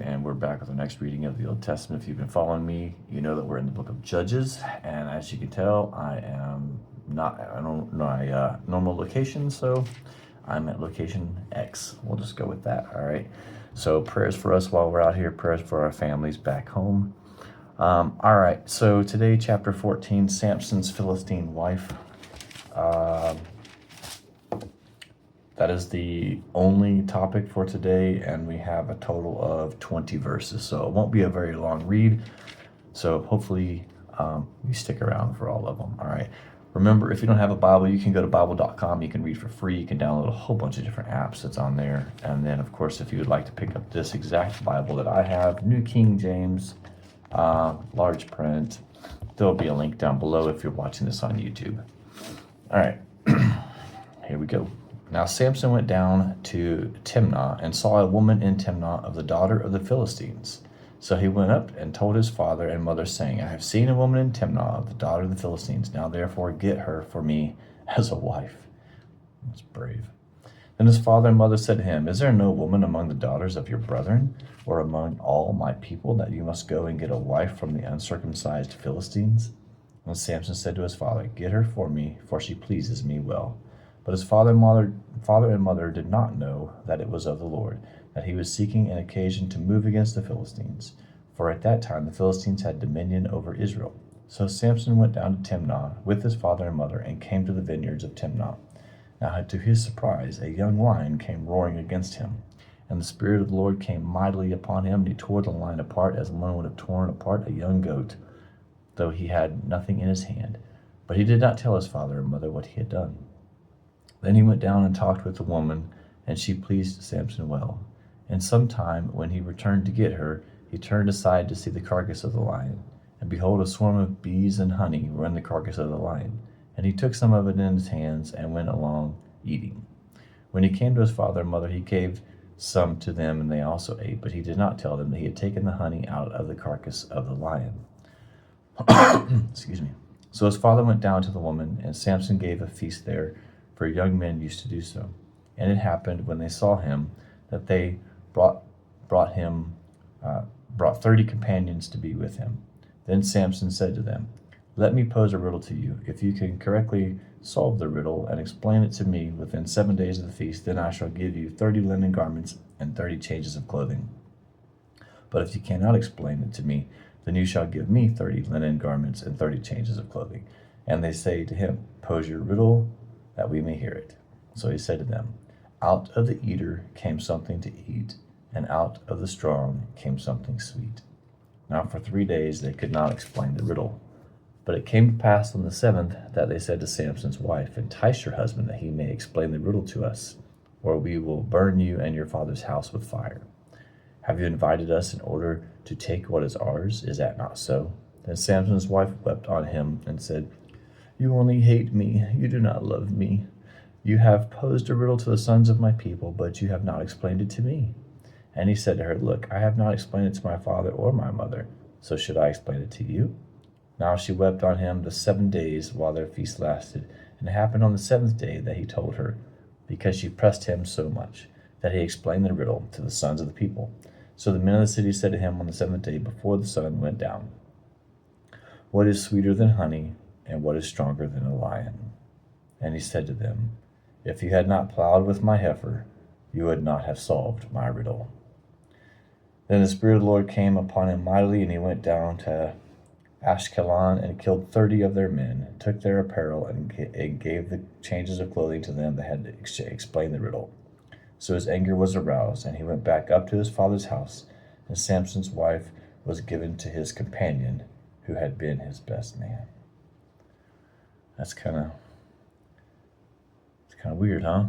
and we're back with our next reading of the Old Testament. If you've been following me, you know that we're in the book of Judges, and as you can tell, I am not at my normal location, so I'm at location X. We'll just go with that, all right? So prayers for us while we're out here, prayers for our families back home. All right, so today, chapter 14, Samson's Philistine wife. That is the only topic for today, and we have a total of 20 verses, so it won't be a very long read. So hopefully you stick around for all of them. All right. Remember, if you don't have a Bible, you can go to Bible.com. You can read for free. You can download a whole bunch of different apps that's on there. And then, of course, if you would like to pick up this exact Bible that I have, New King James, large print, there'll be a link down below if you're watching this on YouTube. All right. Here we go. Now Samson went down to Timnah and saw a woman in Timnah of the daughter of the Philistines. So he went up and told his father and mother, saying, I have seen a woman in Timnah of the daughter of the Philistines. Now therefore get her for me as a wife. That's brave. Then his father and mother said to him, Is there no woman among the daughters of your brethren, or among all my people, that you must go and get a wife from the uncircumcised Philistines? And Samson said to his father, Get her for me, for she pleases me well. But his father and mother did not know that it was of the Lord, that he was seeking an occasion to move against the Philistines. For at that time the Philistines had dominion over Israel. So Samson went down to Timnah with his father and mother, and came to the vineyards of Timnah. Now to his surprise a young lion came roaring against him. And the Spirit of the Lord came mightily upon him, and he tore the lion apart as one would have torn apart a young goat, though he had nothing in his hand. But he did not tell his father and mother what he had done. Then he went down and talked with the woman, and she pleased Samson well. And sometime when he returned to get her, he turned aside to see the carcass of the lion. And behold, a swarm of bees and honey were in the carcass of the lion. And he took some of it in his hands and went along eating. When he came to his father and mother, he gave some to them, and they also ate. But he did not tell them that he had taken the honey out of the carcass of the lion. Excuse me. So his father went down to the woman, and Samson gave a feast there, for young men used to do so. And it happened, when they saw him, that they brought 30 companions to be with him. Then Samson said to them, Let me pose a riddle to you. If you can correctly solve the riddle and explain it to me within 7 days of the feast, then I shall give you 30 linen garments and 30 changes of clothing. But if you cannot explain it to me, then you shall give me 30 linen garments and 30 changes of clothing. And they say to him, Pose your riddle, that we may hear it. So he said to them, Out of the eater came something to eat, and out of the strong came something sweet. Now for 3 days they could not explain the riddle. But it came to pass on the 7th that they said to Samson's wife, Entice your husband, that he may explain the riddle to us, or we will burn you and your father's house with fire. Have you invited us in order to take what is ours? Is that not so? Then Samson's wife wept on him and said, You only hate me. You do not love me. You have posed a riddle to the sons of my people, but you have not explained it to me. And he said to her, Look, I have not explained it to my father or my mother, so should I explain it to you? Now she wept on him the 7 days while their feast lasted. And it happened on the 7th day that he told her, because she pressed him so much, that he explained the riddle to the sons of the people. So the men of the city said to him on the 7th day before the sun went down, What is sweeter than honey, and what is stronger than a lion? And he said to them, If you had not plowed with my heifer, you would not have solved my riddle. Then the Spirit of the Lord came upon him mightily, and he went down to Ashkelon and killed 30 of their men, and took their apparel, and gave the changes of clothing to them that had explained the riddle. So his anger was aroused, and he went back up to his father's house, and Samson's wife was given to his companion, who had been his best man. It's kind of weird, huh?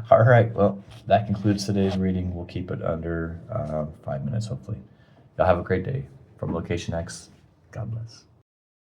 All right, well, that concludes today's reading. We'll keep it under 5 minutes, hopefully. Y'all have a great day. From Location X, God bless.